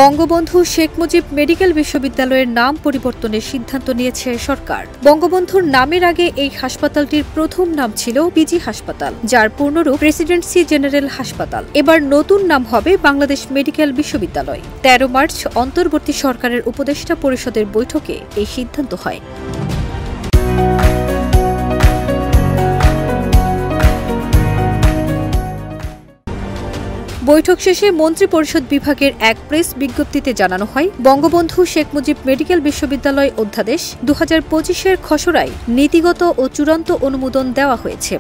Bangabandhu Sheikh Mujib medical বিশ্ববিদ্যালয়ের নাম পরিবর্তনের সিদ্ধান্ত নিয়েছে সরকার। বঙ্গবন্ধুর নামের আগে এই হাসপাতালটির প্রথম নাম ছিল পিজি হাসপাতাল, যার পূর্ণরূপ প্রেসিডেন্সি জেনারেল হাসপাতাল। এবার নতুন নাম হবে বাংলাদেশ মেডিকেল বিশ্ববিদ্যালয়। ১৩ মার্চ অন্তর্বর্তী সরকারের উপদেষ্টা পরিষদের বৈঠকে এই সিদ্ধান্ত হয়। বৈঠক শেষে মন্ত্রিপরিষদ বিভাগের এক প্রেস বিজ্ঞপ্তিতে জানানো হয়, বঙ্গবন্ধু শেখ মুজিব মেডিকেল বিশ্ববিদ্যালয় অধ্যাদেশ ২০২৫-এর খসড়ায় নীতিগত ও চূড়ান্ত অনুমোদন দেওয়া হয়েছে।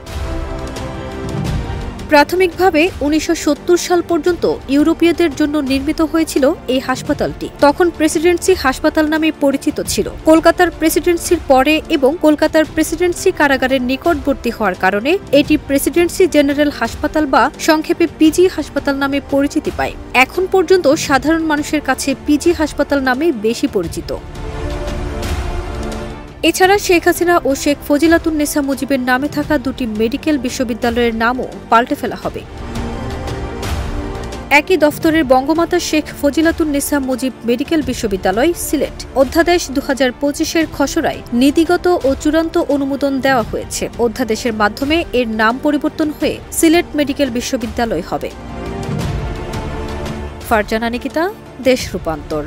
প্রাথমিকভাবে ১৯৭০ সাল পর্যন্ত ইউরোপীয়দের জন্য নির্মিত হয়েছিল এই হাসপাতালটি। তখন প্রেসিডেন্সি হাসপাতাল নামে পরিচিত ছিল। কলকাতার প্রেসিডেন্সির পরে এবং কলকাতার প্রেসিডেন্সি কারাগারের নিকটবর্তী হওয়ার কারণে এটি প্রেসিডেন্সি জেনারেল হাসপাতাল বা সংক্ষেপে পিজি হাসপাতাল নামে পরিচিতি পায়। এখন পর্যন্ত সাধারণ মানুষের কাছে পিজি হাসপাতাল নামে বেশি পরিচিত। এছাড়া শেখ হাসিনা ও শেখ ফজিলাতুন্নেসা মুজিবের নামে থাকা দুটি মেডিকেল বিশ্ববিদ্যালয়ের নামও পাল্টে ফেলা হবে। একই দফতরের বঙ্গমাতা শেখ ফজিলাতুন্নেসা মুজিব মেডিকেল বিশ্ববিদ্যালয়, সিলেট অধ্যাদেশ ২০২৫-এর খসড়ায় নীতিগত ও চূড়ান্ত অনুমোদন দেওয়া হয়েছে। অধ্যাদেশের মাধ্যমে এর নাম পরিবর্তন হয়ে সিলেট মেডিকেল বিশ্ববিদ্যালয় হবে। ফারজানা নিকিতা, দেশ রূপান্তর।